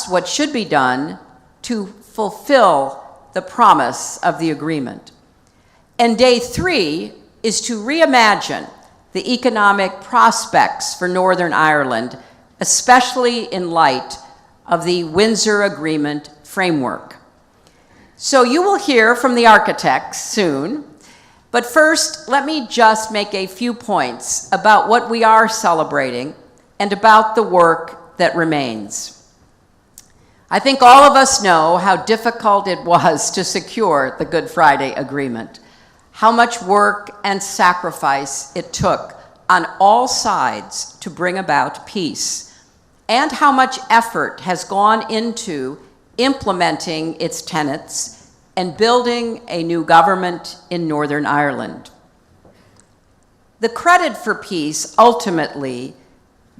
discuss what should be done to fulfill the promise of the agreement. And day 3 is to reimagine the economic prospects for Northern Ireland, especially in light of the Windsor Agreement framework. So you will hear from the architects soon, but first, let me just make a few points about what we are celebrating and about the work that remains. I think all of us know how difficult it was to secure the Good Friday Agreement, how much work and sacrifice it took on all sides to bring about peace, and how much effort has gone into implementing its tenets and building a new government in Northern Ireland. The credit for peace ultimately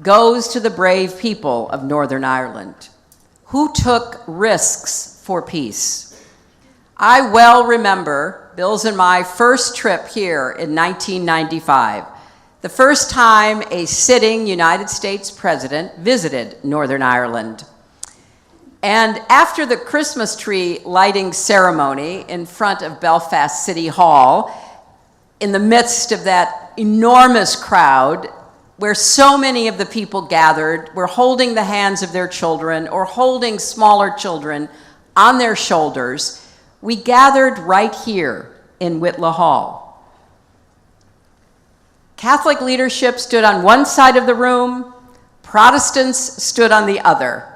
goes to the brave people of Northern Ireland, who took risks for peace. I well remember Bill's and my first trip here in 1995, the first time a sitting United States president visited Northern Ireland. And after the Christmas tree lighting ceremony in front of Belfast City Hall, in the midst of that enormous crowd where so many of the people gathered were holding the hands of their children or holding smaller children on their shoulders, we gathered right here in Whitla Hall. Catholic leadership stood on one side of the room, Protestants stood on the other.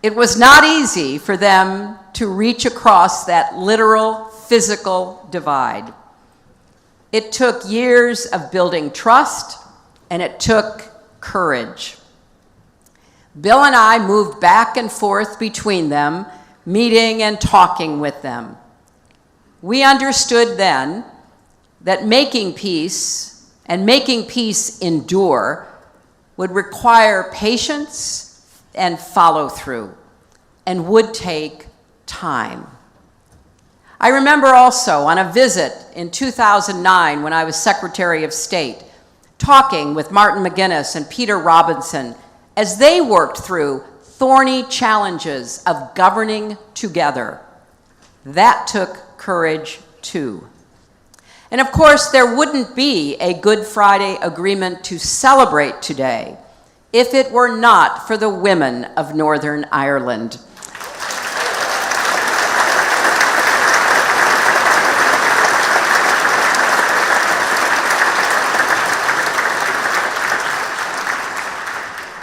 It was not easy for them to reach across that literal, physical divide. It took years of building trust, and it took courage. Bill and I moved back and forth between them, meeting and talking with them. We understood then that making peace and making peace endure would require patience and follow through, and would take time. I remember also on a visit in 2009 when I was Secretary of State, talking with Martin McGuinness and Peter Robinson as they worked through thorny challenges of governing together. That took courage too. And of course, there wouldn't be a Good Friday Agreement to celebrate today if it were not for the women of Northern Ireland.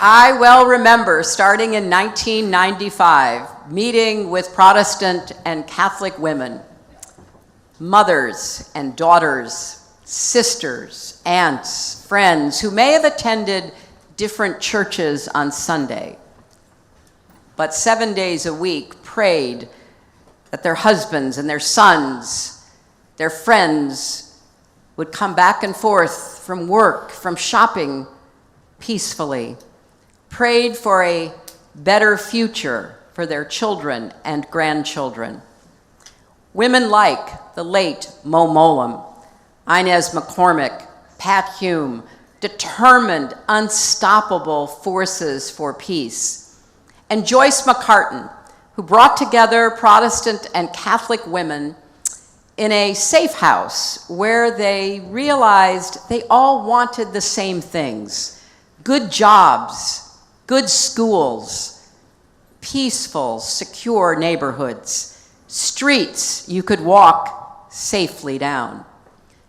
I well remember starting in 1995, meeting with Protestant and Catholic women, mothers and daughters, sisters, aunts, friends who may have attended different churches on Sunday, but 7 days a week prayed that their husbands and their sons, their friends, would come back and forth from work, from shopping peacefully, prayed for a better future for their children and grandchildren. Women like the late Mo Mowlam, Inez McCormick, Pat Hume, determined, unstoppable forces for peace. And Joyce McCartan, who brought together Protestant and Catholic women in a safe house where they realized they all wanted the same things: good jobs, good schools, peaceful, secure neighborhoods, streets you could walk safely down,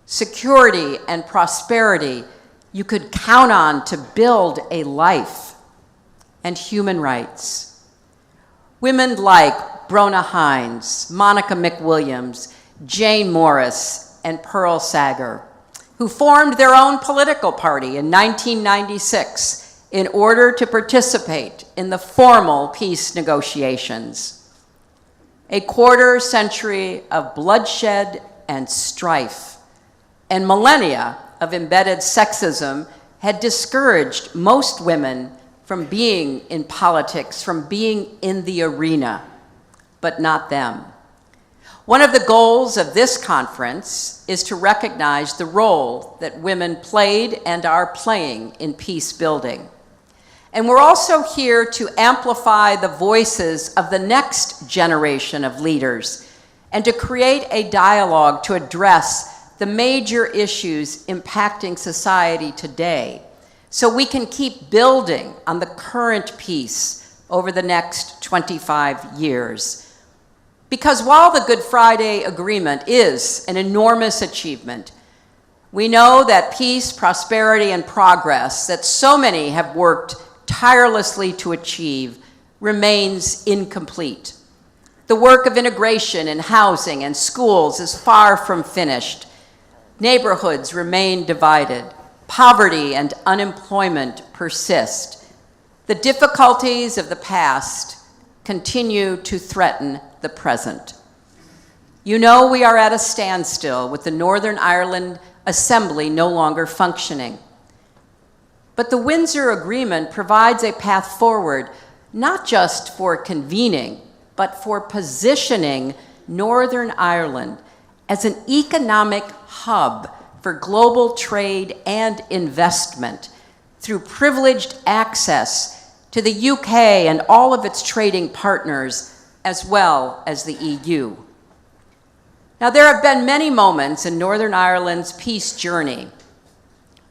security and prosperity you could count on to build a life, and human rights. Women like Brona Hines, Monica McWilliams, Jane Morris, and Pearl Sager, who formed their own political party in 1996 in order to participate in the formal peace negotiations. A quarter century of bloodshed and strife, and millennia of embedded sexism had discouraged most women from being in politics, from being in the arena, but not them. One of the goals of this conference is to recognize the role that women played and are playing in peace building. And we're also here to amplify the voices of the next generation of leaders and to create a dialogue to address the major issues impacting society today, so we can keep building on the current peace over the next 25 years. Because while the Good Friday Agreement is an enormous achievement, we know that peace, prosperity, and progress that so many have worked tirelessly to achieve remains incomplete. The work of integration in housing and schools is far from finished. Neighborhoods remain divided. Poverty and unemployment persist. The difficulties of the past continue to threaten the present. You know we are at a standstill with the Northern Ireland Assembly no longer functioning. But the Windsor Agreement provides a path forward, not just for convening, but for positioning Northern Ireland as an economic hub for global trade and investment through privileged access to the UK and all of its trading partners, as well as the EU. Now, there have been many moments in Northern Ireland's peace journey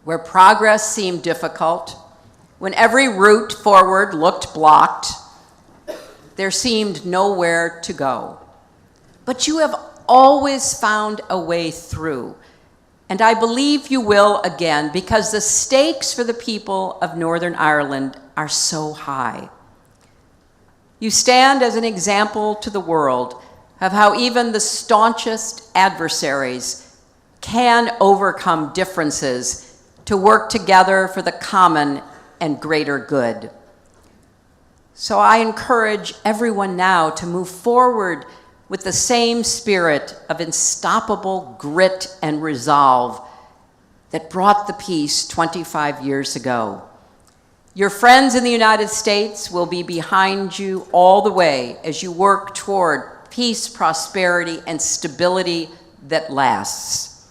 where progress seemed difficult, when every route forward looked blocked. There seemed nowhere to go. But you have always found a way through, and I believe you will again, because the stakes for the people of Northern Ireland are so high. You stand as an example to the world of how even the staunchest adversaries can overcome differences to work together for the common and greater good. So I encourage everyone now to move forward with the same spirit of unstoppable grit and resolve that brought the peace 25 years ago. Your friends in the United States will be behind you all the way as you work toward peace, prosperity, and stability that lasts.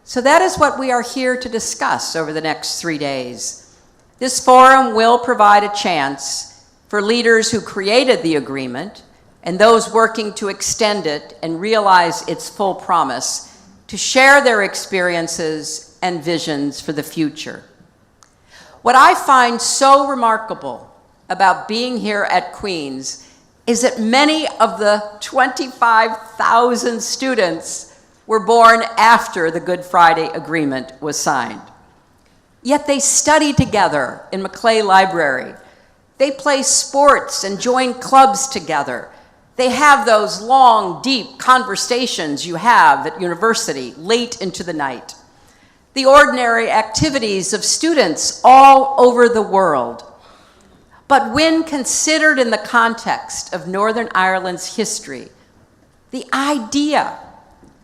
So that is what we are here to discuss over the next 3 days. This forum will provide a chance for leaders who created the agreement and those working to extend it and realize its full promise to share their experiences and visions for the future. What I find so remarkable about being here at Queen's is that many of the 25,000 students were born after the Good Friday Agreement was signed. Yet they study together in Maclay Library. They play sports and join clubs together. They have those long, deep conversations you have at university late into the night. The ordinary activities of students all over the world. But when considered in the context of Northern Ireland's history, the idea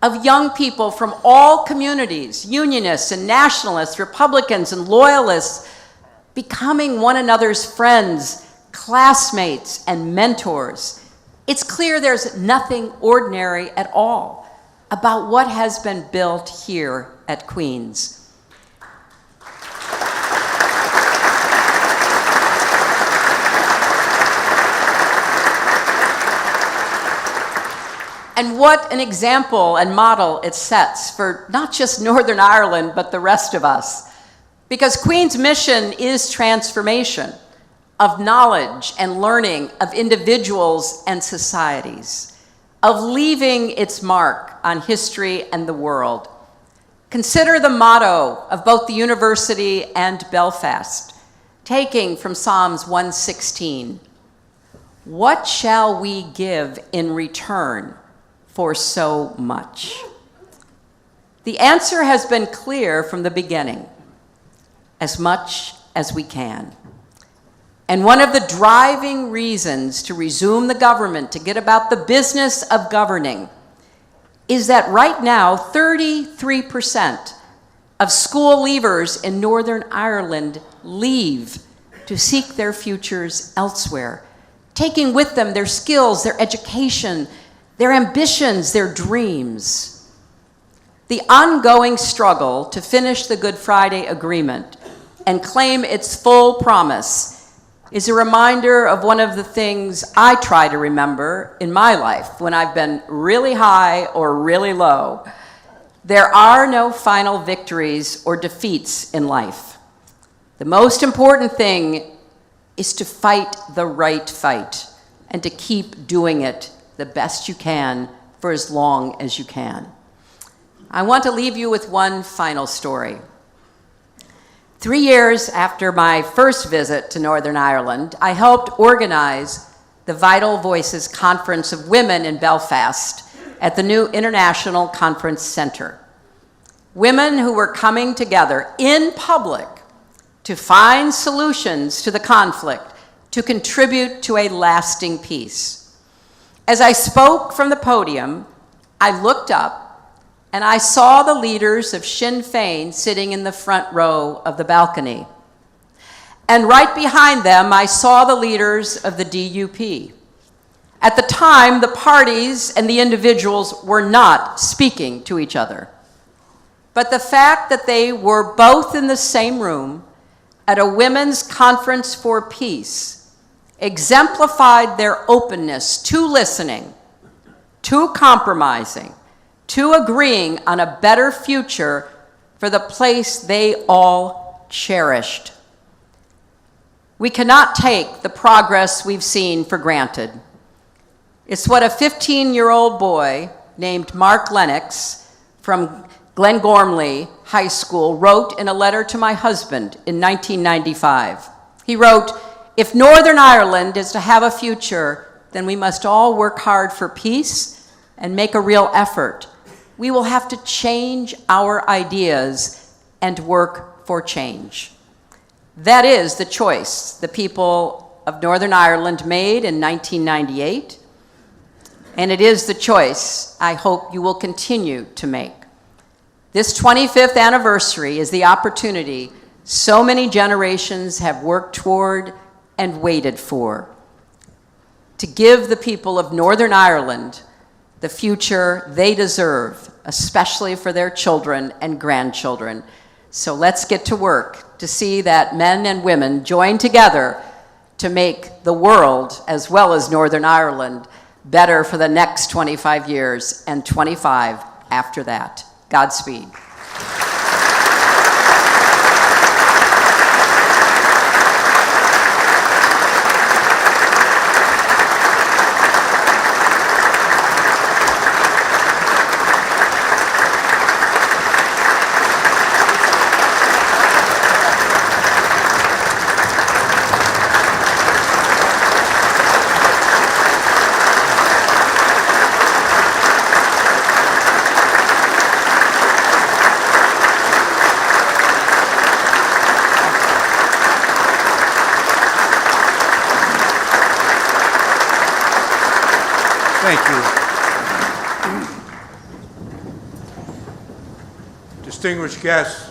of young people from all communities, unionists and nationalists, Republicans and loyalists, becoming one another's friends, classmates, and mentors. It's clear there's nothing ordinary at all about what has been built here at Queen's. And what an example and model it sets for not just Northern Ireland, but the rest of us. Because Queen's mission is transformation of knowledge and learning of individuals and societies, of leaving its mark on history and the world. Consider the motto of both the university and Belfast, taking from Psalms 116. What shall we give in return for so much? The answer has been clear from the beginning: as much as we can. And one of the driving reasons to resume the government, to get about the business of governing, is that right now 33% of school leavers in Northern Ireland leave to seek their futures elsewhere, taking with them their skills, their education, their ambitions, their dreams. The ongoing struggle to finish the Good Friday Agreement and claim its full promise is a reminder of one of the things I try to remember in my life when I've been really high or really low. There are no final victories or defeats in life. The most important thing is to fight the right fight and to keep doing it the best you can for as long as you can. I want to leave you with one final story. 3 years after my first visit to Northern Ireland, I helped organize the Vital Voices Conference of Women in Belfast at the new International Conference Center. Women who were coming together in public to find solutions to the conflict, to contribute to a lasting peace. As I spoke from the podium, I looked up and I saw the leaders of Sinn Féin sitting in the front row of the balcony. And right behind them, I saw the leaders of the DUP. At the time, the parties and the individuals were not speaking to each other. But the fact that they were both in the same room at a women's conference for peace exemplified their openness to listening, to compromising, to agreeing on a better future for the place they all cherished. We cannot take the progress we've seen for granted. It's what a 15-year-old boy named Mark Lennox from Glengormley High School wrote in a letter to my husband in 1995. He wrote, "If Northern Ireland is to have a future, then we must all work hard for peace and make a real effort. We will have to change our ideas and work for change." That is the choice the people of Northern Ireland made in 1998, and it is the choice I hope you will continue to make. This 25th anniversary is the opportunity so many generations have worked toward and waited for, to give the people of Northern Ireland the future they deserve, especially for their children and grandchildren. So let's get to work to see that men and women join together to make the world, as well as Northern Ireland, better for the next 25 years and 25 after that. Godspeed. Thank you. Distinguished guests,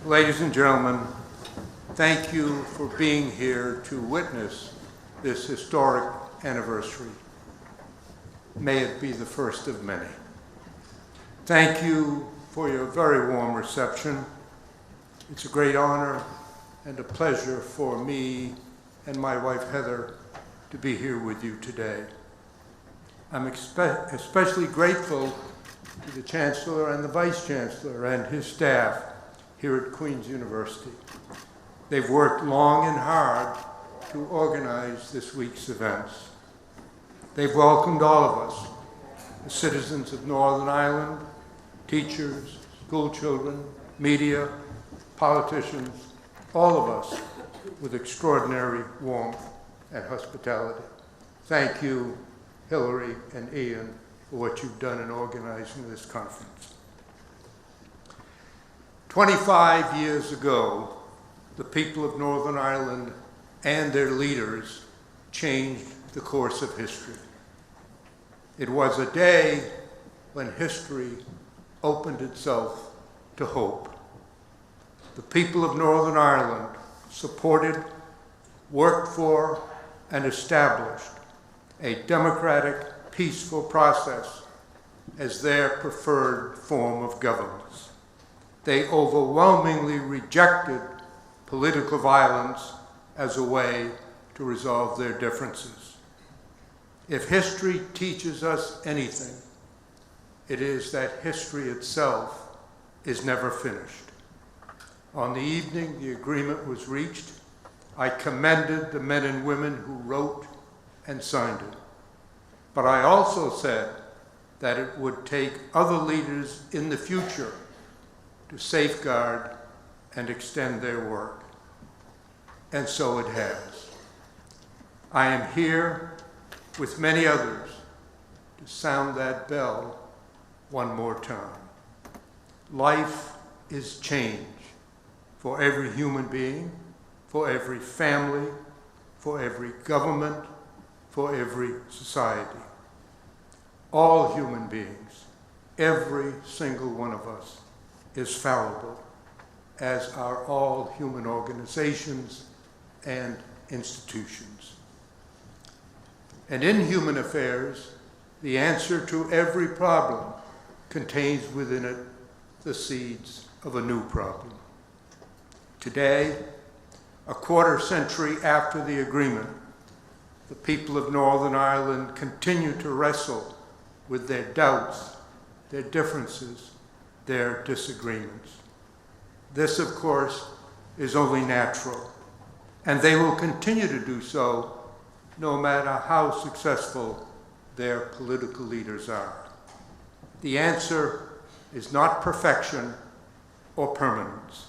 ladies and gentlemen, thank you for being here to witness this historic anniversary. May it be the first of many. Thank you for your very warm reception. It's a great honor and a pleasure for me and my wife Heather to be here with you today. I'm especially grateful to the Chancellor and the Vice Chancellor and his staff here at Queen's University. They've worked long and hard to organize this week's events. They've welcomed all of us, the citizens of Northern Ireland, teachers, school children, media, politicians, all of us, with extraordinary warmth and hospitality. Thank you, Hillary and Ian, for what you've done in organizing this conference. 25 years ago, the people of Northern Ireland and their leaders changed the course of history. It was a day when history opened itself to hope. The people of Northern Ireland supported, worked for, and established a democratic, peaceful process as their preferred form of governance. They overwhelmingly rejected political violence as a way to resolve their differences. If history teaches us anything, it is that history itself is never finished. On the evening the agreement was reached, I commended the men and women who wrote and signed it. But I also said that it would take other leaders in the future to safeguard and extend their work. And so it has. I am here with many others to sound that bell one more time. Life is change for every human being, for every family, for every government, for every society. All human beings, every single one of us, is fallible, as are all human organizations and institutions. And in human affairs, the answer to every problem contains within it the seeds of a new problem. Today, a quarter century after the agreement, the people of Northern Ireland continue to wrestle with their doubts, their differences, their disagreements. This, of course, is only natural, and they will continue to do so no matter how successful their political leaders are. The answer is not perfection or permanence.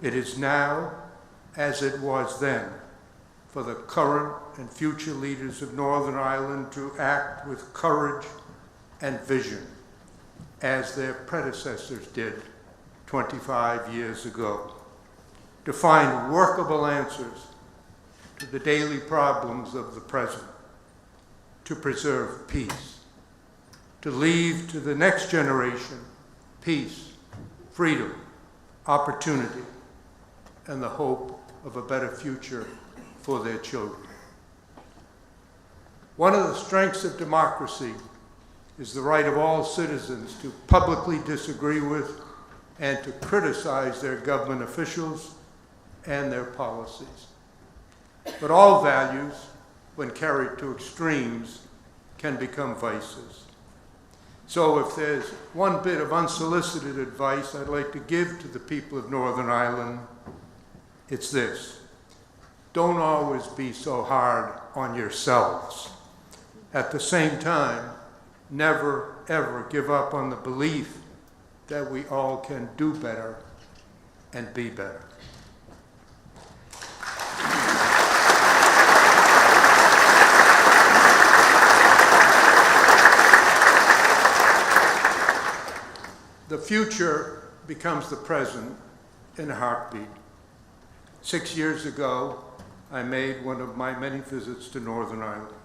It is now, as it was then, for the current and future leaders of Northern Ireland to act with courage and vision, as their predecessors did 25 years ago, to find workable answers to the daily problems of the present, to preserve peace, to leave to the next generation peace, freedom, opportunity, and the hope of a better future for their children. One of the strengths of democracy is the right of all citizens to publicly disagree with and to criticize their government officials and their policies. But all values, when carried to extremes, can become vices. So if there's one bit of unsolicited advice I'd like to give to the people of Northern Ireland, it's this: don't always be so hard on yourselves. At the same time, never, ever give up on the belief that we all can do better and be better. The future becomes the present in a heartbeat. 6 years ago, I made one of my many visits to Northern Ireland.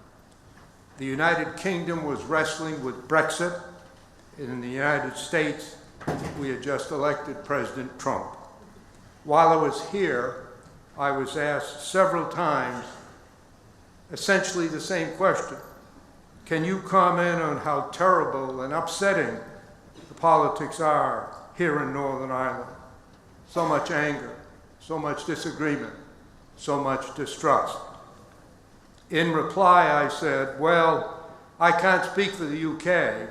The United Kingdom was wrestling with Brexit. In the United States, we had just elected President Trump. While I was here, I was asked several times essentially the same question. Can you comment on how terrible and upsetting the politics are here in Northern Ireland? So much anger, so much disagreement, so much distrust. In reply, I said, well, I can't speak for the UK,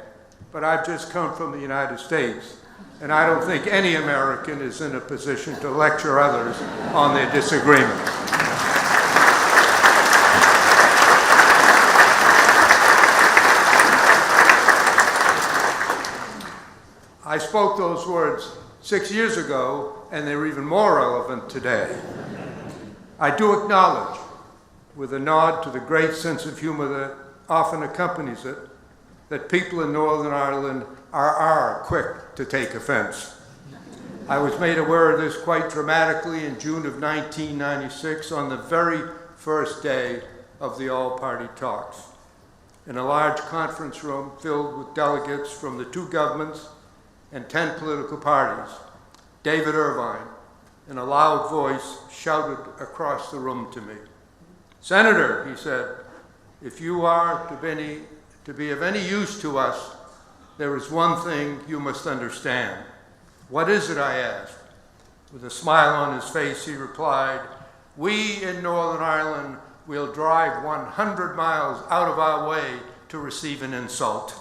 but I've just come from the United States, and I don't think any American is in a position to lecture others on their disagreements. I spoke those words 6 years ago, and they're even more relevant today. I do acknowledge, with a nod to the great sense of humor that often accompanies it, that people in Northern Ireland are quick to take offense. I was made aware of this quite dramatically in June of 1996 on the very first day of the all-party talks. In a large conference room filled with delegates from the two governments and 10 political parties, David Irvine, in a loud voice, shouted across the room to me. Senator, he said, if you are to be of any use to us, there is one thing you must understand. What is it, I asked. With a smile on his face, he replied, we in Northern Ireland we'll drive 100 miles out of our way to receive an insult.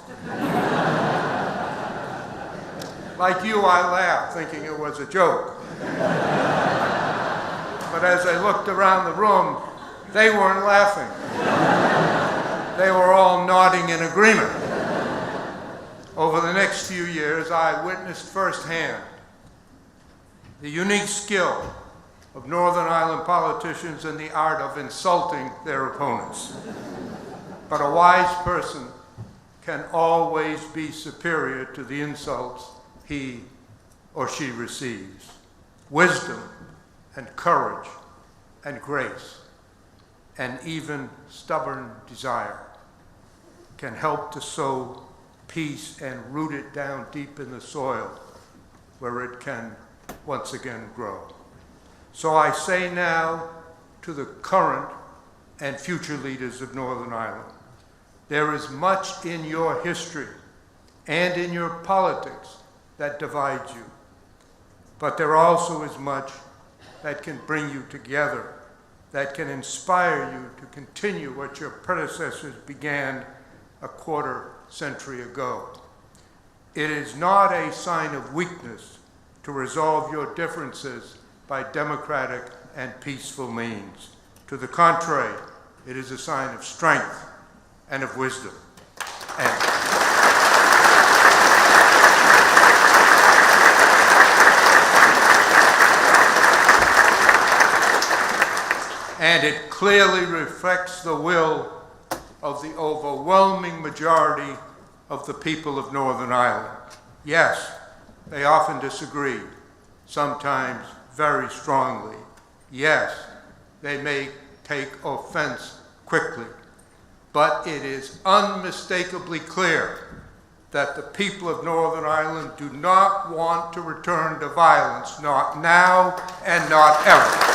Like you, I laughed, thinking it was a joke. But as I looked around the room, they weren't laughing. They were all nodding in agreement. Over the next few years, I witnessed firsthand the unique skill of Northern Ireland politicians in the art of insulting their opponents. But a wise person can always be superior to the insults he or she receives. Wisdom and courage and grace and even stubborn desire can help to sow peace and root it down deep in the soil where it can once again grow. So I say now to the current and future leaders of Northern Ireland, there is much in your history and in your politics that divides you, but there also is much that can bring you together, that can inspire you to continue what your predecessors began a quarter century ago. It is not a sign of weakness to resolve your differences by democratic and peaceful means. To the contrary, it is a sign of strength and of wisdom. And it clearly reflects the will of the overwhelming majority of the people of Northern Ireland. Yes, they often disagree, sometimes very strongly. Yes, they may take offense quickly, but it is unmistakably clear that the people of Northern Ireland do not want to return to violence, not now and not ever.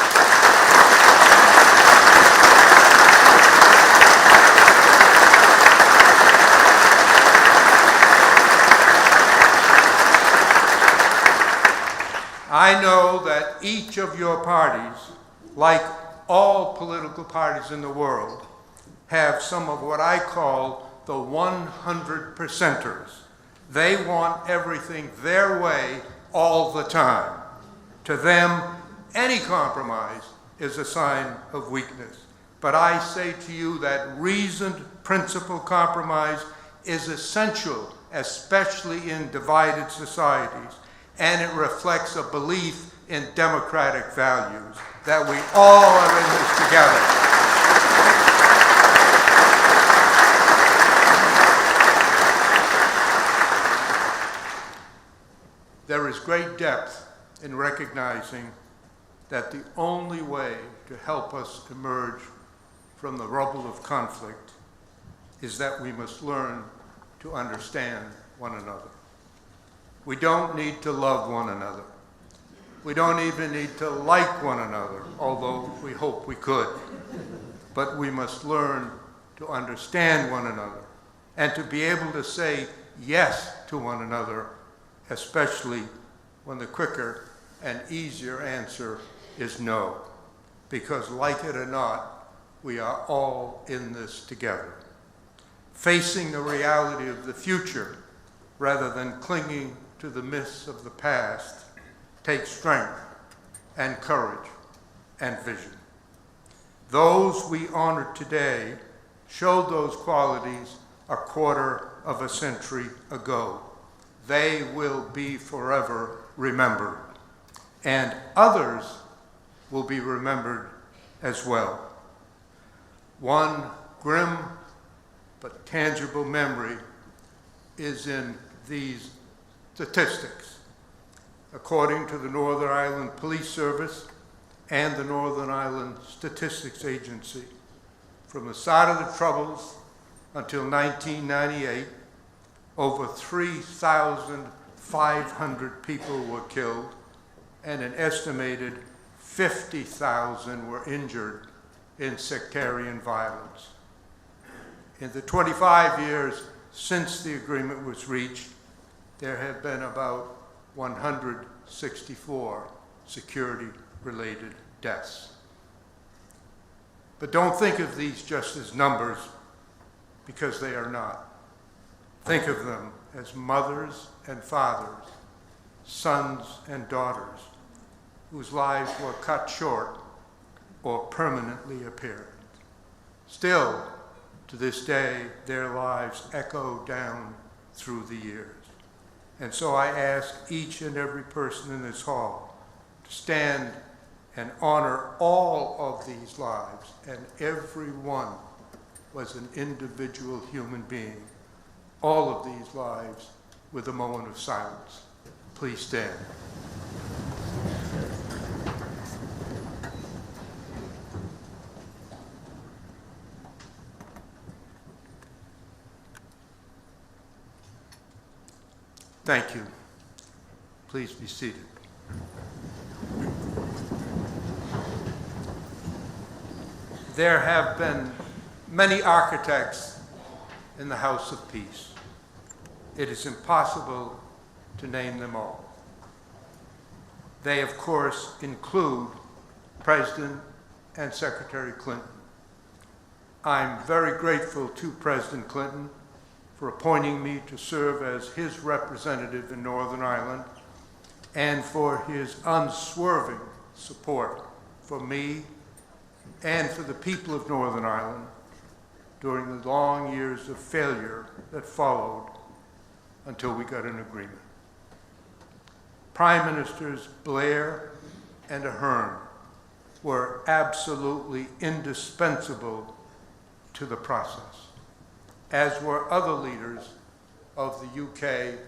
I know that each of your parties, like all political parties in the world, have some of what I call the 100%ers. They want everything their way all the time. To them, any compromise is a sign of weakness. But I say to you that reasoned, principled compromise is essential, especially in divided societies. And it reflects a belief in democratic values, that we all are in this together. There is great depth in recognizing that the only way to help us emerge from the rubble of conflict is that we must learn to understand one another. We don't need to love one another. We don't even need to like one another, although we hope we could. But we must learn to understand one another and to be able to say yes to one another, especially when the quicker and easier answer is no. Because like it or not, we are all in this together. Facing the reality of the future rather than clinging to the myths of the past takes strength and courage and vision. Those we honor today showed those qualities a quarter of a century ago. They will be forever remembered, and others will be remembered as well. One grim but tangible memory is in these statistics. According to the Northern Ireland Police Service and the Northern Ireland Statistics Agency, from the start of the Troubles until 1998, over 3,500 people were killed and an estimated 50,000 were injured in sectarian violence. In the 25 years since the agreement was reached, there have been about 164 security-related deaths. But don't think of these just as numbers, because they are not. Think of them as mothers and fathers, sons and daughters, whose lives were cut short or permanently impaired. Still, to this day, their lives echo down through the years. And so I ask each and every person in this hall to stand and honor all of these lives, and every one was an individual human being. All of these lives with a moment of silence. Please stand. Thank you. Please be seated. There have been many architects in the House of Peace. It is impossible to name them all. They, of course, include President and Secretary Clinton. I'm very grateful to President Clinton for appointing me to serve as his representative in Northern Ireland and for his unswerving support for me and for the people of Northern Ireland during the long years of failure that followed until we got an agreement. Prime Ministers Blair and Ahern were absolutely indispensable to the process, as were other leaders of the UK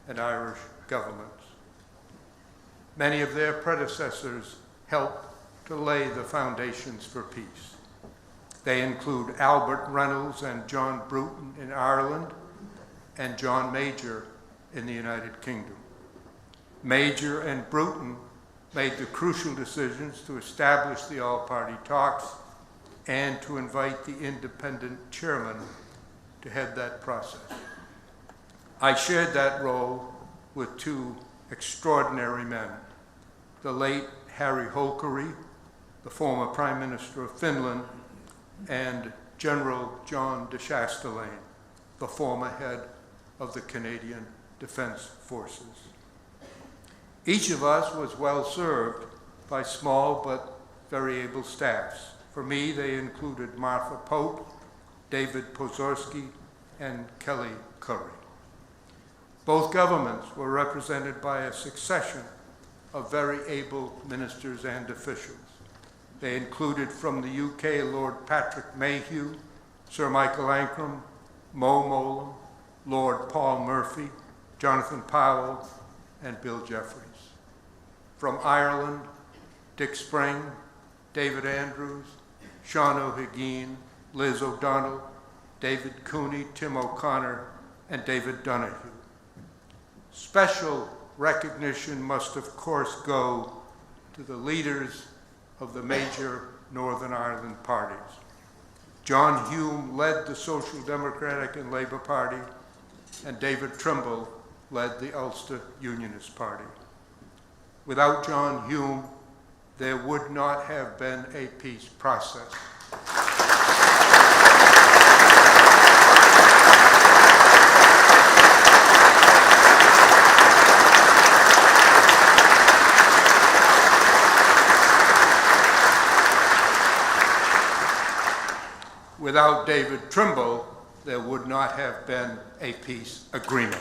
and Irish governments. Many of their predecessors helped to lay the foundations for peace. They include Albert Reynolds and John Bruton in Ireland, and John Major in the United Kingdom. Major and Bruton made the crucial decisions to establish the all-party talks and to invite the independent chairman to head that process. I shared that role with two extraordinary men, the late Harry Holkeri, the former Prime Minister of Finland, and General John de Chastelain, the former head of the Canadian Defense Forces. Each of us was well served by small but very able staffs. For me, they included Martha Pope, David Pozorski, and Kelly Curry. Both governments were represented by a succession of very able ministers and officials. They included from the UK Lord Patrick Mayhew, Sir Michael Ancram, Mo Mowlam, Lord Paul Murphy, Jonathan Powell, and Bill Jeffries. From Ireland, Dick Spring, David Andrews, Sean O'Higgin, Liz O'Donnell, David Cooney, Tim O'Connor, and David Donahue. Special recognition must, of course, go to the leaders of the major Northern Ireland parties. John Hume led the Social Democratic and Labour Party, and David Trimble led the Ulster Unionist Party. Without John Hume, there would not have been a peace process. Without David Trimble, there would not have been a peace agreement.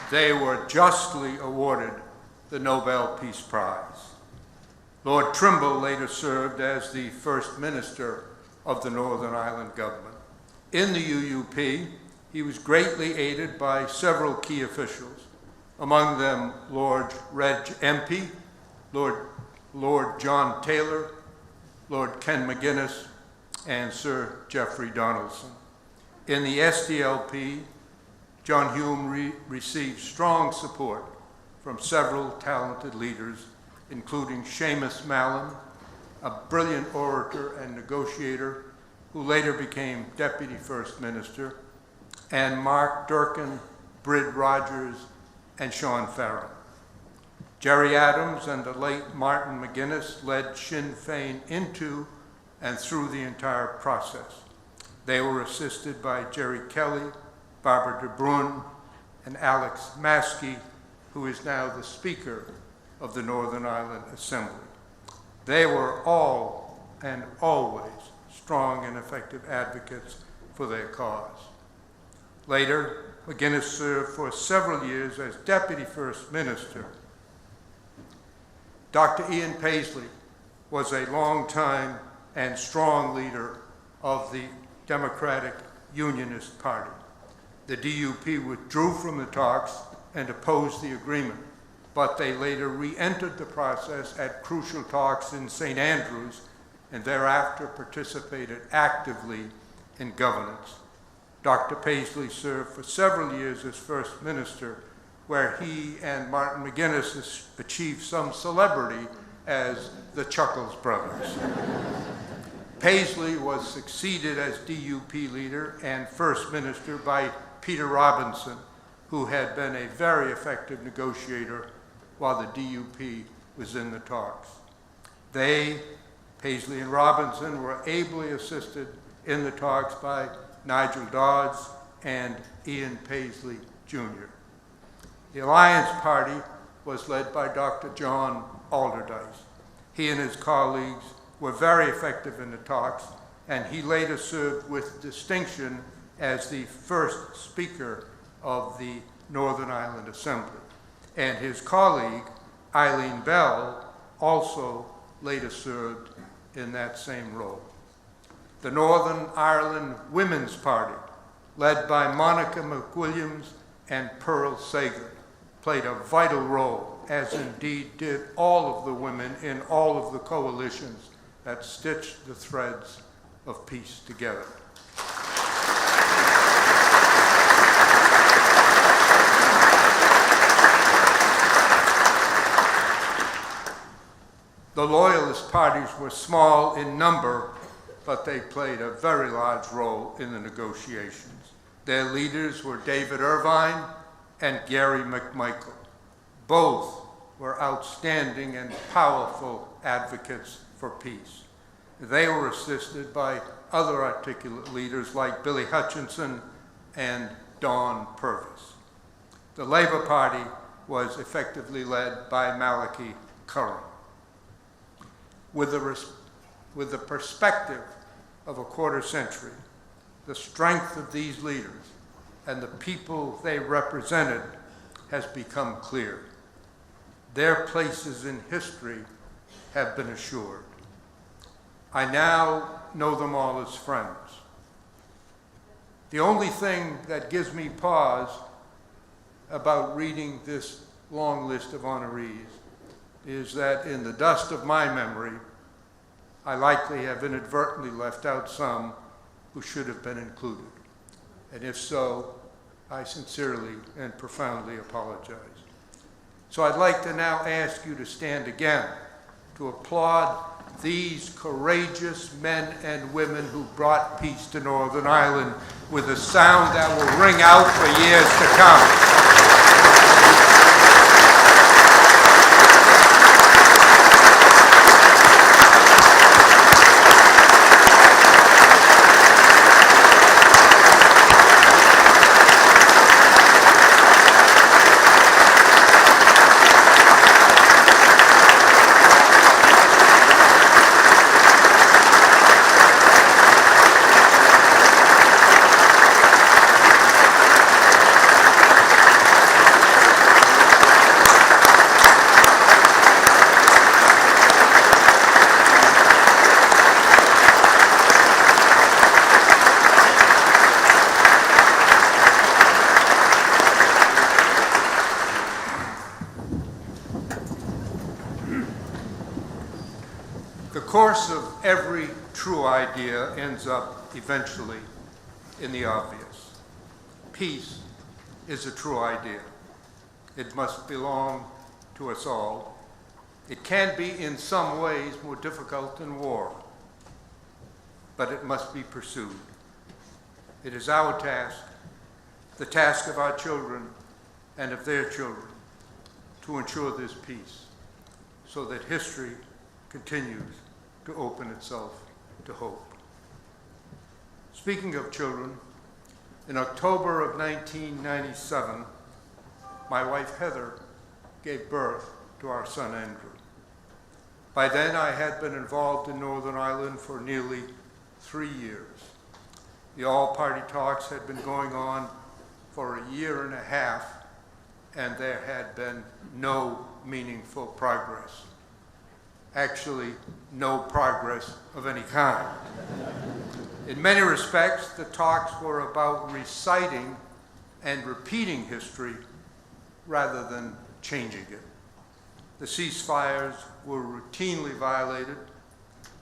They were justly awarded the Nobel Peace Prize. Lord Trimble later served as the First Minister of the Northern Ireland government. In the UUP, he was greatly aided by several key officials, among them Lord Reg Empey, Lord John Taylor, Lord Ken McGuinness, and Sir Geoffrey Donaldson. In the SDLP, John Hume received strong support from several talented leaders, including Seamus Mallon, a brilliant orator and negotiator who later became Deputy First Minister, and Mark Durkan Brid Rogers, and Sean Farren. Jerry Adams and the late Martin McGuinness led Sinn Féin into and through the entire process. They were assisted by Jerry Kelly, Barbara DeBruyne, and Alex Maskey, who is now the Speaker of the Northern Ireland Assembly. They were all and always strong and effective advocates for their cause. Later, McGuinness served for several years as Deputy First Minister. Dr. Ian Paisley was a long-time and strong leader of the Democratic Unionist Party. The DUP withdrew from the talks and opposed the agreement, but they later re-entered the process at crucial talks in St. Andrews and thereafter participated actively in governance. Dr. Paisley served for several years as First Minister, where he and Martin McGuinness achieved some celebrity as the Chuckles Brothers. Paisley was succeeded as DUP leader and First Minister by Peter Robinson, who had been a very effective negotiator while the DUP was in the talks. They, Paisley and Robinson, were ably assisted in the talks by Nigel Dodds and Ian Paisley Jr. The Alliance Party was led by Dr. John Alderdice. He and his colleagues were very effective in the talks, and he later served with distinction as the first Speaker of the Northern Ireland Assembly. And his colleague, Eileen Bell, also later served in that same role. The Northern Ireland Women's Party, led by Monica McWilliams and Pearl Sagan, played a vital role, as indeed did all of the women in all of the coalitions that stitched the threads of peace together. The Loyalist parties were small in number, but they played a very large role in the negotiations. Their leaders were David Irvine and Gary McMichael. Both were outstanding and powerful advocates for peace. They were assisted by other articulate leaders like Billy Hutchinson and Dawn Purvis. The Labour Party was effectively led by Malachy Curran. With the perspective of a quarter century, the strength of these leaders and the people they represented has become clear. Their places in history have been assured. I now know them all as friends. The only thing that gives me pause about reading this long list of honorees is that in the dust of my memory, I likely have inadvertently left out some who should have been included. And if so, I sincerely and profoundly apologize. So I'd like to now ask you to stand again to applaud these courageous men and women who brought peace to Northern Ireland with a sound that will ring out for years to come. The course of every true idea ends up eventually in the obvious. Peace is a true idea. It must belong to us all. It can be in some ways more difficult than war, but it must be pursued. It is our task the task of our children and of their children to ensure this peace so that history continues to open itself to hope. Speaking of children, in October of 1997, my wife Heather gave birth to our son Andrew. By then, I had been involved in Northern Ireland for nearly 3 years. The all-party talks had been going on for a year and a half, and there had been no meaningful progress. Actually, no progress of any kind. In many respects, the talks were about reciting and repeating history rather than changing it. The ceasefires were routinely violated.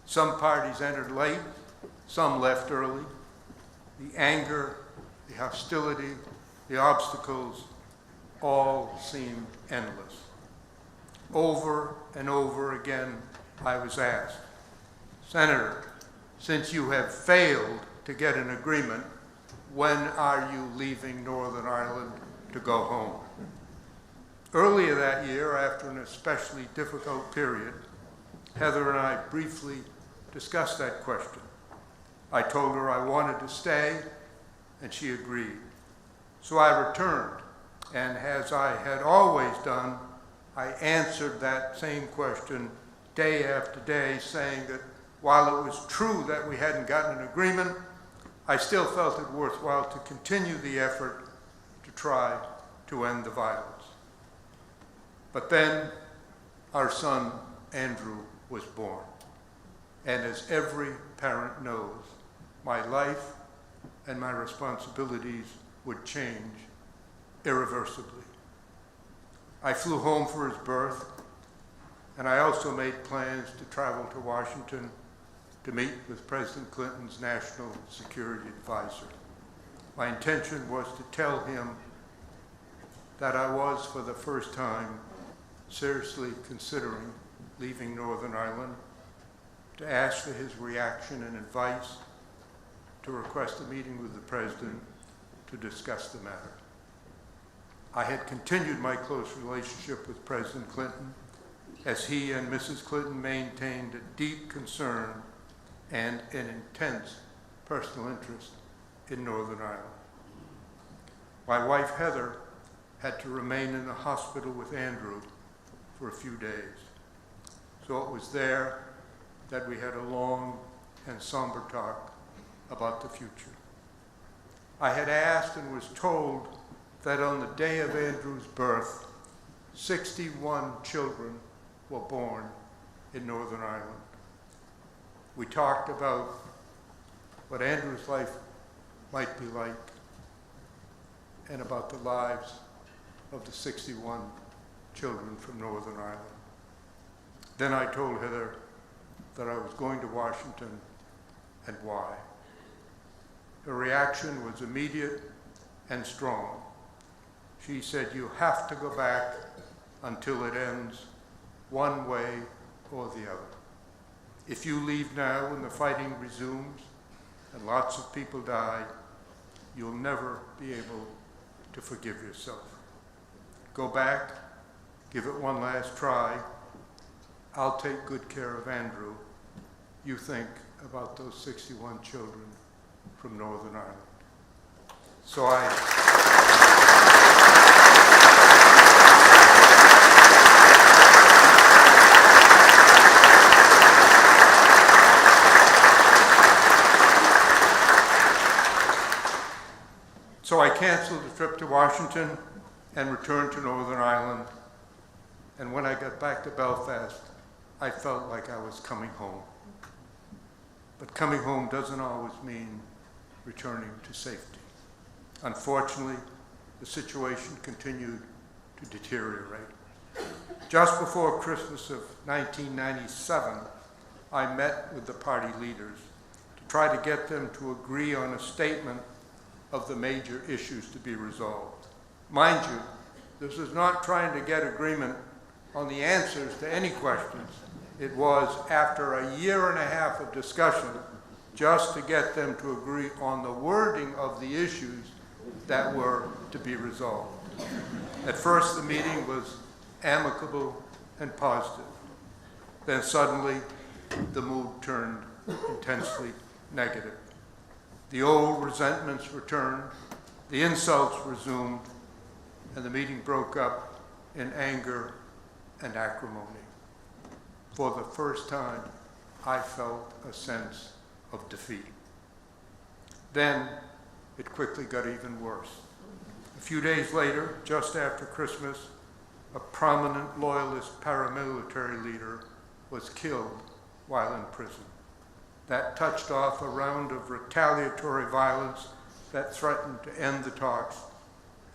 Some parties entered late, some left early. The anger, the hostility, the obstacles all seemed endless. Over and over again, I was asked, Senator, since you have failed to get an agreement, when are you leaving Northern Ireland to go home? Earlier that year, after an especially difficult period, Heather and I briefly discussed that question. I told her I wanted to stay, and she agreed. So I returned, and as I had always done, I answered that same question day after day, saying that while it was true that we hadn't gotten an agreement, I still felt it worthwhile to continue the effort to try to end the violence. But then our son, Andrew, was born. And as every parent knows, my life and my responsibilities would change irreversibly. I flew home for his birth, and I also made plans to travel to Washington to meet with President Clinton's National Security Advisor. My intention was to tell him that I was, for the first time, seriously considering leaving Northern Ireland, to ask for his reaction and advice, to request a meeting with the President to discuss the matter. I had continued my close relationship with President Clinton as he and Mrs. Clinton maintained a deep concern and an intense personal interest in Northern Ireland. My wife, Heather, had to remain in the hospital with Andrew for a few days. So it was there that we had a long and somber talk about the future. I had asked and was told that on the day of Andrew's birth, 61 children were born in Northern Ireland. We talked about what Andrew's life might be like and about the lives of the 61 children from Northern Ireland. Then I told Heather that I was going to Washington and why. Her reaction was immediate and strong. She said, "You have to go back until it ends one way or the other. If you leave now and the fighting resumes and lots of people die, you'll never be able to forgive yourself. Go back, give it one last try. I'll take good care of Andrew. You think about those 61 children from Northern Ireland." So I canceled the trip to Washington and returned to Northern Ireland. And when I got back to Belfast, I felt like I was coming home. But coming home doesn't always mean returning to safety. Unfortunately, the situation continued to deteriorate. Just before Christmas of 1997, I met with the party leaders to try to get them to agree on a statement of the major issues to be resolved. Mind you, this was not trying to get agreement on the answers to any questions. It was, after a year and a half of discussion, just to get them to agree on the wording of the issues that were to be resolved. At first, the meeting was amicable and positive. Then suddenly, the mood turned intensely negative. The old resentments returned, the insults resumed, and the meeting broke up in anger and acrimony. For the first time, I felt a sense of defeat. Then, it quickly got even worse. A few days later, just after Christmas, a prominent loyalist paramilitary leader was killed while in prison. That touched off a round of retaliatory violence that threatened to end the talks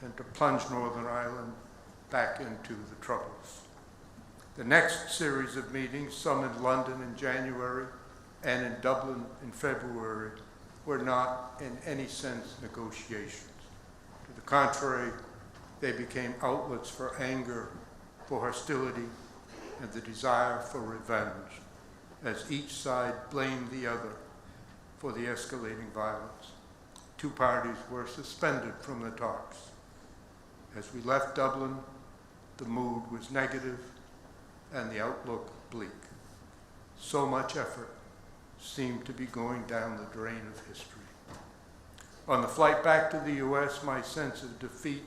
and to plunge Northern Ireland back into the troubles. The next series of meetings, some in London in January and in Dublin in February, were not in any sense negotiations. To the contrary, they became outlets for anger, for hostility, and the desire for revenge, as each side blamed the other for the escalating violence. Two parties were suspended from the talks. As we left Dublin, the mood was negative and the outlook bleak. So much effort seemed to be going down the drain of history. On the flight back to the US, my sense of defeat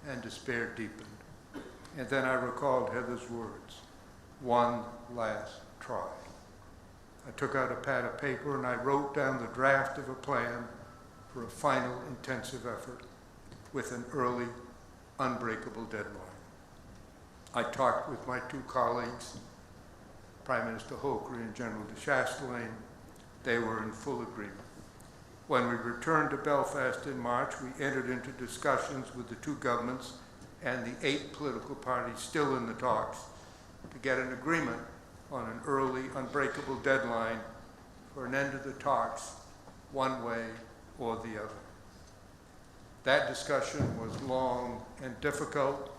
and despair deepened. And then I recalled Heather's words, one last try. I took out a pad of paper and I wrote down the draft of a plan for a final intensive effort with an early, unbreakable deadline. I talked with my two colleagues, Prime Minister Holkry and General de Chastelain. They were in full agreement. When we returned to Belfast in March, we entered into discussions with the two governments and the 8 political parties still in the talks to get an agreement on an early, unbreakable deadline for an end of the talks, one way or the other. That discussion was long and difficult,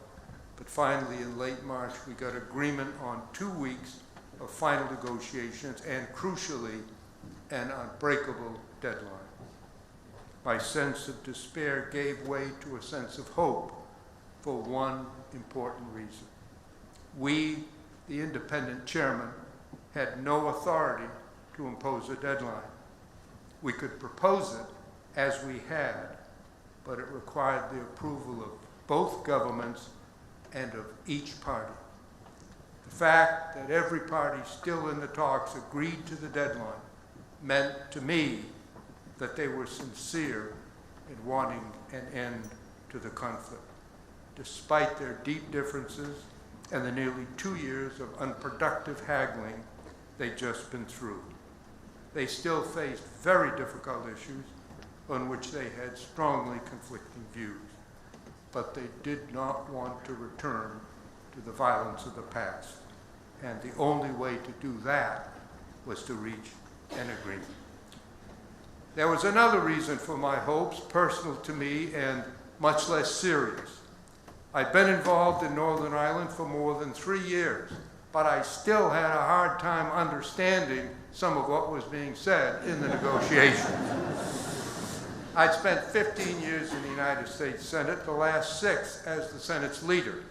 but finally in late March we got agreement on 2 weeks of final negotiations and, crucially, an unbreakable deadline. My sense of despair gave way to a sense of hope for one important reason. We, the independent chairman, had no authority to impose a deadline. We could propose it as we had, but it required the approval of both governments and of each party. The fact that every party still in the talks agreed to the deadline meant to me that they were sincere in wanting an end to the conflict, despite their deep differences and the nearly 2 years of unproductive haggling they'd just been through. They still faced very difficult issues on which they had strongly conflicting views, but they did not want to return to the violence of the past. And the only way to do that was to reach an agreement. There was another reason for my hopes, personal to me and much less serious. I'd been involved in Northern Ireland for more than 3 years, but I still had a hard time understanding some of what was being said in the negotiations. I'd spent 15 years in the United States Senate, the last 6 as the Senate's leader.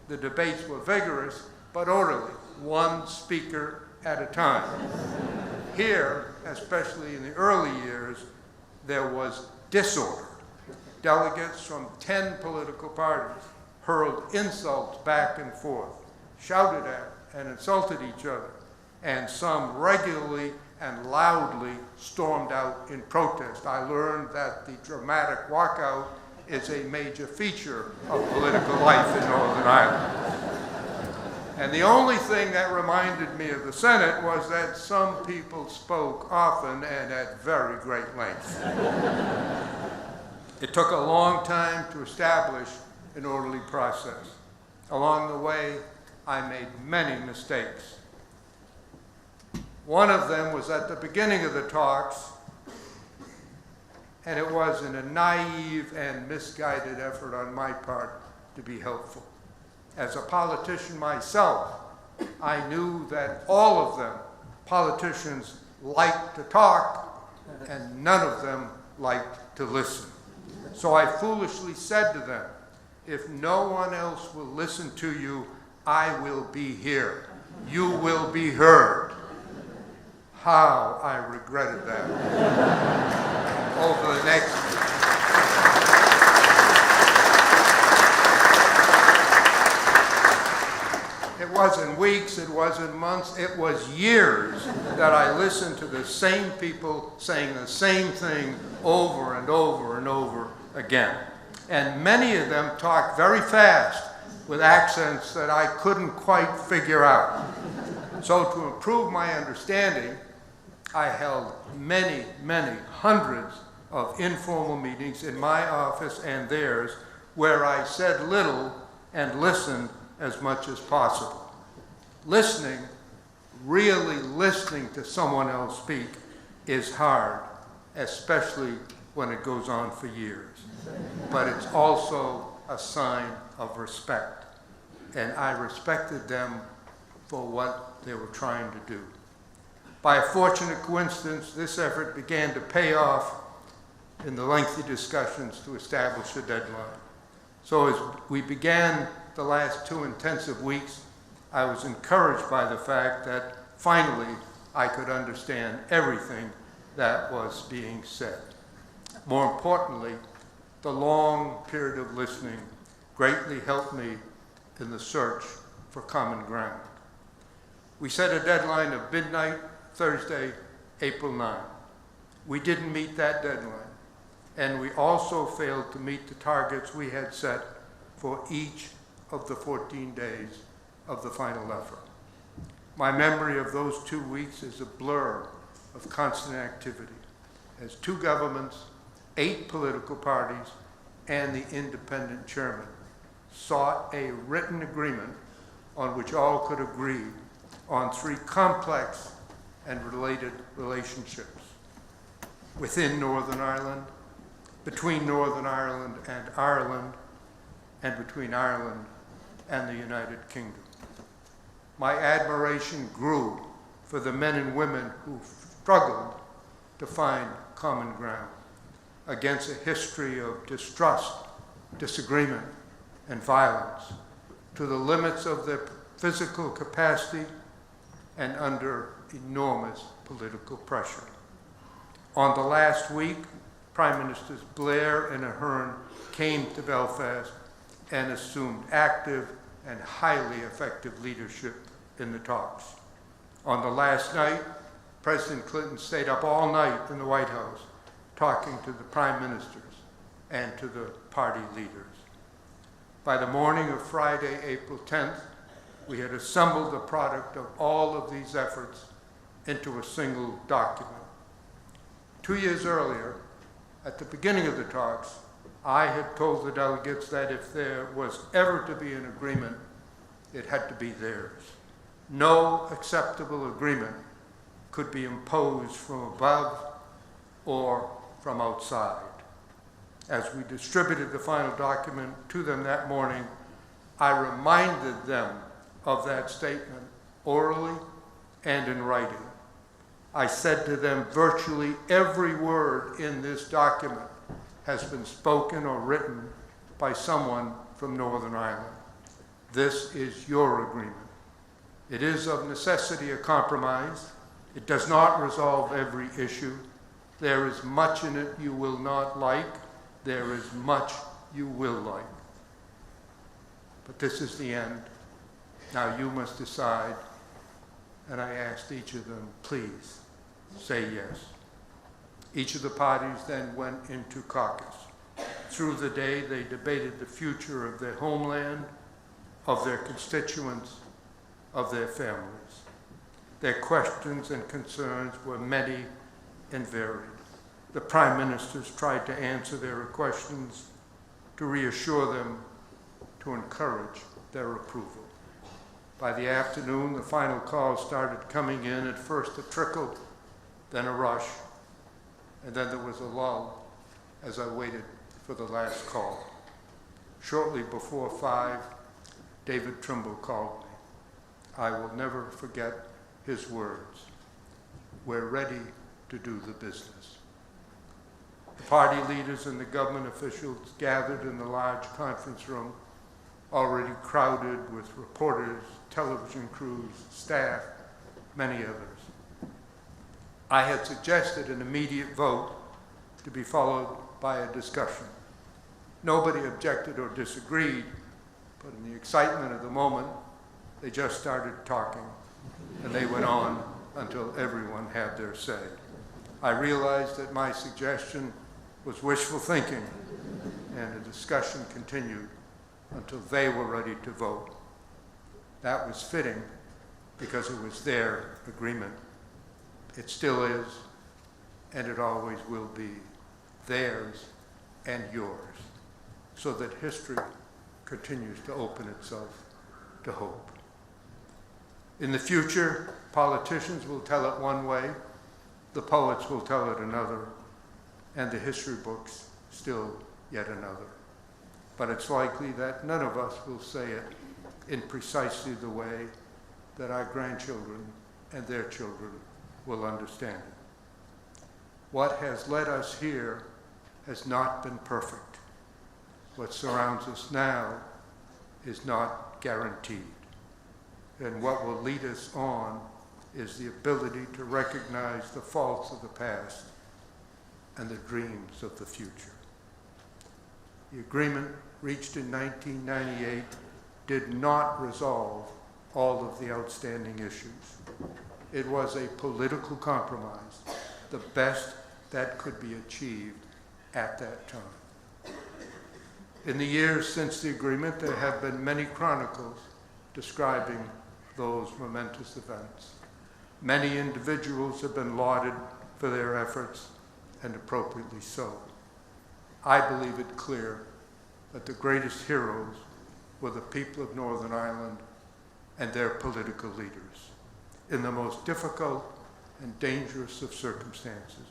The debates were vigorous, but orderly, one speaker at a time. Here, especially in the early years, there was disorder. Delegates from 10 political parties hurled insults back and forth, shouted at and insulted each other, and some regularly and loudly stormed out in protest. I learned that the dramatic walkout is a major feature of political life in Northern Ireland. And the only thing that reminded me of the Senate was that some people spoke often and at very great length. It took a long time to establish an orderly process. Along the way, I made many mistakes. One of them was at the beginning of the talks, and it was in a naive and misguided effort on my part to be helpful. As a politician myself, I knew that all of them, politicians, liked to talk, and none of them liked to listen. So I foolishly said to them, if no one else will listen to you, I will be here. You will be heard. How I regretted that. Over the next It wasn't weeks, it wasn't months, it was years that I listened to the same people saying the same thing over and over and over again. And many of them talked very fast with accents that I couldn't quite figure out. So to improve my understanding, I held many, many hundreds of informal meetings in my office and theirs where I said little and listened as much as possible. Listening, really listening to someone else speak is hard, especially when it goes on for years. But it's also a sign of respect. And I respected them for what they were trying to do. By a fortunate coincidence, this effort began to pay off in the lengthy discussions to establish a deadline. So as we began the last 2 intensive weeks, I was encouraged by the fact that finally I could understand everything that was being said. More importantly, the long period of listening greatly helped me in the search for common ground. We set a deadline of midnight, Thursday, April 9. We didn't meet that deadline, and we also failed to meet the targets we had set for each of the 14 days of the final effort. My memory of those 2 weeks is a blur of constant activity as 2 governments, 8 political parties, and the independent chairman sought a written agreement on which all could agree on 3 complex and related relationships within Northern Ireland, between Northern Ireland, and between Ireland and the United Kingdom. My admiration grew for the men and women who struggled to find common ground against a history of distrust, disagreement, and violence, to the limits of their physical capacity and under enormous political pressure. On the last week, Prime Ministers Blair and Ahern came to Belfast and assumed active and highly effective leadership in the talks. On the last night, President Clinton stayed up all night in the White House talking to the prime ministers and to the party leaders. By the morning of Friday, April 10th, we had assembled the product of all of these efforts into a single document. 2 years earlier, at the beginning of the talks, I had told the delegates that if there was ever to be an agreement, it had to be theirs. No acceptable agreement could be imposed from above or from outside. As we distributed the final document to them that morning, I reminded them of that statement orally and in writing. I said to them, virtually every word in this document has been spoken or written by someone from Northern Ireland. This is your agreement. It is of necessity a compromise. It does not resolve every issue. There is much in it you will not like. There is much you will like. But this is the end. Now you must decide. And I asked each of them, please say yes. Each of the parties then went into caucus. Through the day, they debated the future of their homeland, of their constituents, of their families. Their questions and concerns were many and varied. The prime ministers tried to answer their questions, to reassure them, to encourage their approval. By the afternoon, the final calls started coming in, at first a trickle, then a rush, and then there was a lull as I waited for the last call. Shortly before 5, David Trimble called me. I will never forget his words. We're ready to do the business. The party leaders and the government officials gathered in the large conference room, already crowded with reporters, television crews, staff, many others. I had suggested an immediate vote to be followed by a discussion. Nobody objected or disagreed, but in the excitement of the moment, they just started talking, and they went on until everyone had their say. I realized that my suggestion was wishful thinking, and the discussion continued until they were ready to vote. That was fitting because it was their agreement. It still is, and it always will be theirs and yours, so that history continues to open itself to hope. In the future, politicians will tell it one way, the poets will tell it another, and the history books still yet another. But it's likely that none of us will say it in precisely the way that our grandchildren and their children will understand it. What has led us here has not been perfect. What surrounds us now is not guaranteed. And what will lead us on is the ability to recognize the faults of the past and the dreams of the future. The agreement reached in 1998 did not resolve all of the outstanding issues. It was a political compromise, the best that could be achieved at that time. In the years since the agreement, there have been many chronicles describing those momentous events. Many individuals have been lauded for their efforts, and appropriately so. I believe it clear that the greatest heroes were the people of Northern Ireland and their political leaders. In the most difficult and dangerous of circumstances,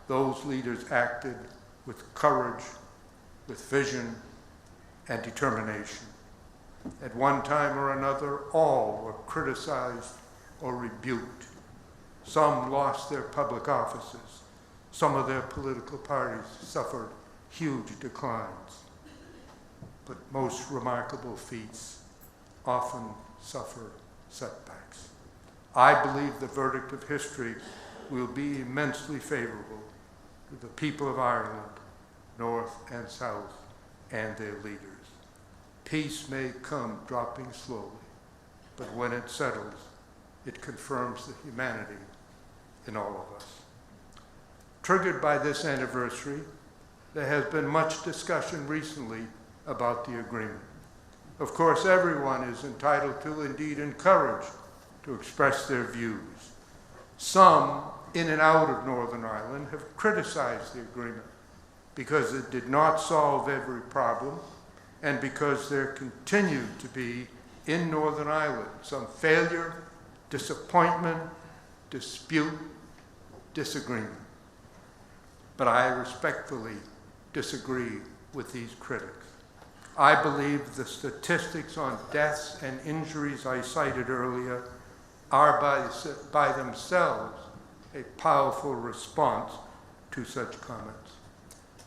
those leaders acted with courage, with vision, and determination. At one time or another, all were criticized or rebuked. Some lost their public offices. Some of their political parties suffered huge declines. But most remarkable feats often suffer setbacks. I believe the verdict of history will be immensely favorable to the people of Ireland, North and South, and their leaders. Peace may come dropping slowly, but when it settles, it confirms the humanity in all of us. Triggered by this anniversary, there has been much discussion recently about the agreement. Of course, everyone is entitled to, indeed encouraged, to express their views. Some in and out of Northern Ireland have criticized the agreement because it did not solve every problem and because there continued to be in Northern Ireland some failure, disappointment, dispute, disagreement. But I respectfully disagree with these critics. I believe the statistics on deaths and injuries I cited earlier are by themselves a powerful response to such comments.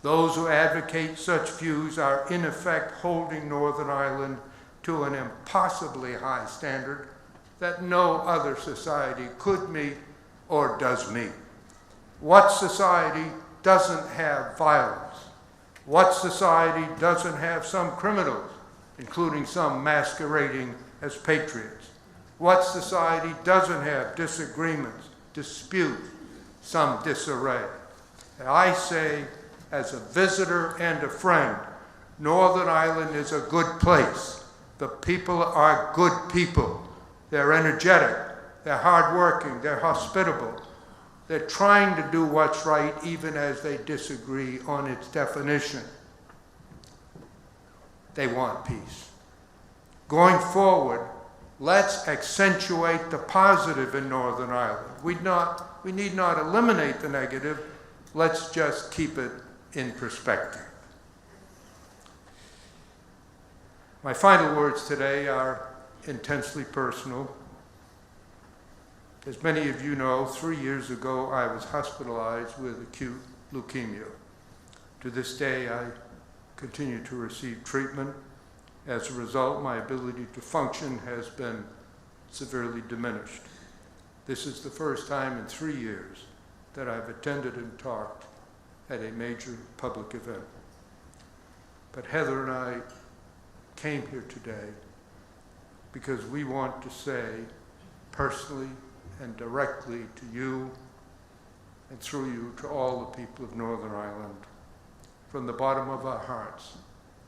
Those who advocate such views are in effect holding Northern Ireland to an impossibly high standard that no other society could meet or does meet. What society doesn't have violence? What society doesn't have some criminals, including some masquerading as patriots? What society doesn't have disagreements, dispute, some disarray? And I say, as a visitor and a friend, Northern Ireland is a good place. The people are good people. They're energetic, they're hardworking, they're hospitable. They're trying to do what's right even as they disagree on its definition. They want peace. Going forward, let's accentuate the positive in Northern Ireland. We need not eliminate the negative. Let's just keep it in perspective. My final words today are intensely personal. As many of you know, 3 years ago, I was hospitalized with acute leukemia. To this day, I continue to receive treatment. As a result, my ability to function has been severely diminished. This is the first time in 3 years that I've attended and talked at a major public event. But Heather and I came here today because we want to say personally and directly to you and through you to all the people of Northern Ireland, from the bottom of our hearts,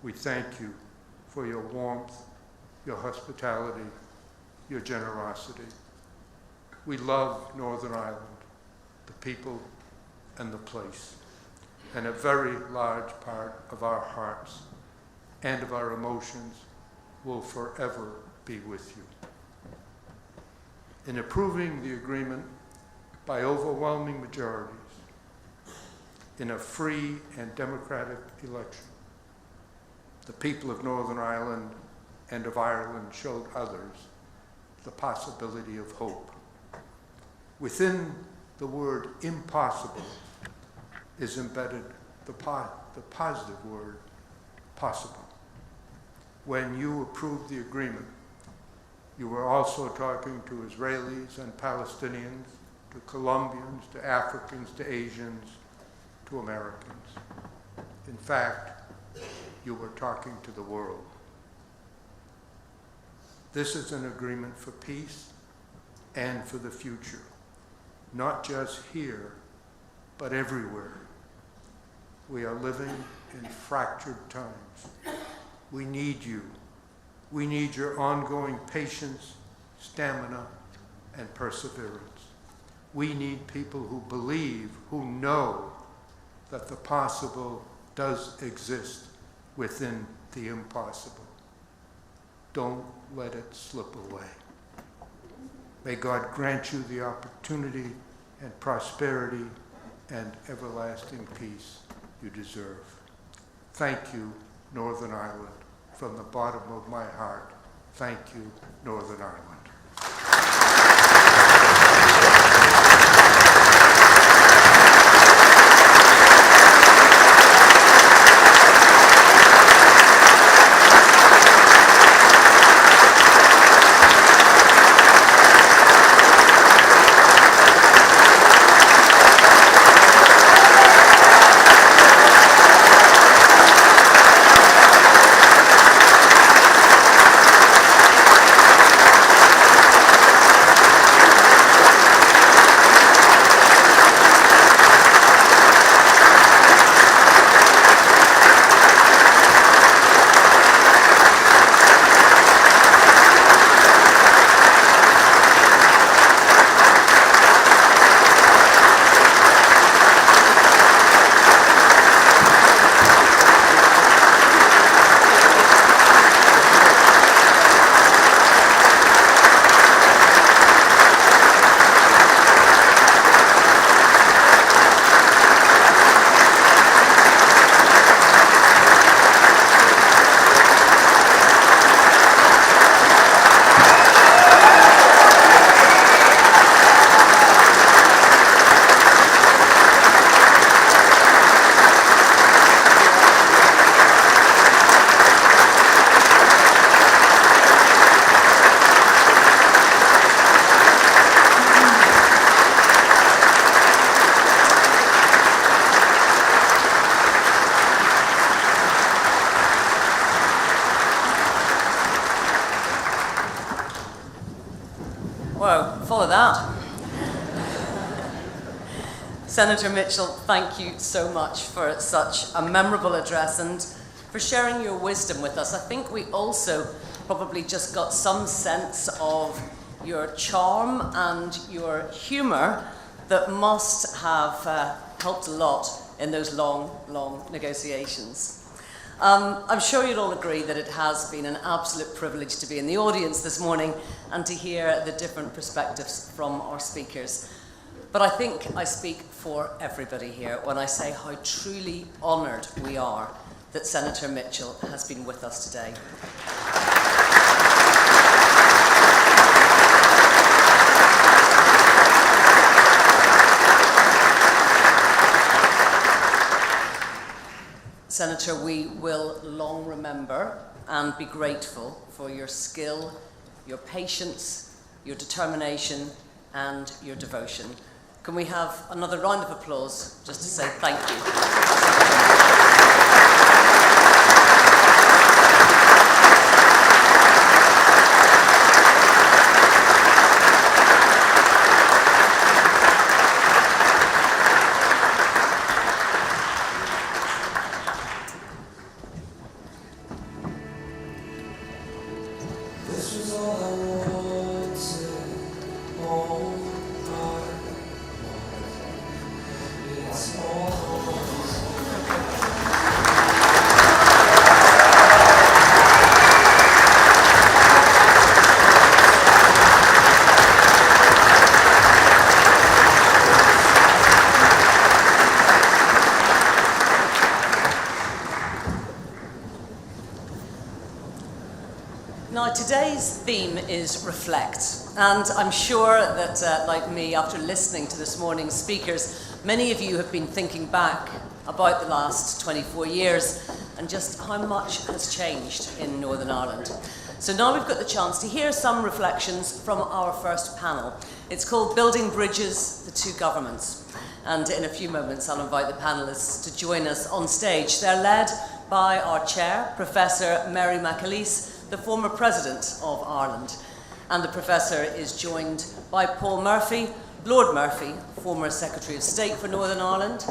we thank you for your warmth, your hospitality, your generosity. We love Northern Ireland, the people and the place, and a very large part of our hearts and of our emotions will forever be with you. In approving the agreement by overwhelming majorities in a free and democratic election, the people of Northern Ireland and of Ireland showed others the possibility of hope. Within the word impossible is embedded the positive word possible. When you approved the agreement, you were also talking to Israelis and Palestinians, to Colombians, to Africans, to Asians, to Americans. In fact, you were talking to the world. This is an agreement for peace and for the future, not just here, but everywhere. We are living in fractured times. We need you. We need your ongoing patience, stamina, and perseverance. We need people who believe, who know that the possible does exist within the impossible. Don't let it slip away. May God grant you the opportunity and prosperity and everlasting peace you deserve. Thank you, Northern Ireland. From the bottom of my heart, thank you, Northern Ireland. Whoa, follow that. Senator Mitchell, thank you so much for such a memorable address and for sharing your wisdom with us. I think we also probably just got some sense of your charm and your humour that must have helped a lot in those long, long negotiations. I'm sure you'll all agree that it has been an absolute privilege to be in the audience this morning and to hear the different perspectives from our speakers. But I think I speak for everybody here when I say how truly honoured we are that Senator Mitchell has been with us today. Centre, we will long remember and be grateful for your skill, your patience, your determination, and your devotion. Can we have another round of applause just to say thank you? Now, today's theme is reflect, and I'm sure that, like me, after listening to this morning's speakers, many of you have been thinking back about the last 24 years and just how much has changed in Northern Ireland. So now we've got the chance to hear some reflections from our first panel. It's called Building Bridges, the Two Governments. And in a few moments, I'll invite the panellists to join us on stage. They're led by our chair, Professor Mary McAleese, the former President of Ireland. And the Professor is joined by Paul Murphy, Lord Murphy, former Secretary of State for Northern Ireland,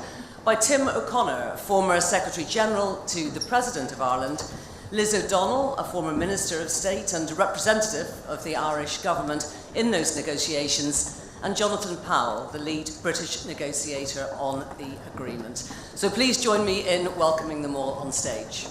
by Tim O'Connor, former Secretary General to the President of Ireland, Liz O'Donnell, a former Minister of State and representative of the Irish government in those negotiations, and Jonathan Powell, the lead British negotiator on the agreement. So please join me in welcoming them all on stage.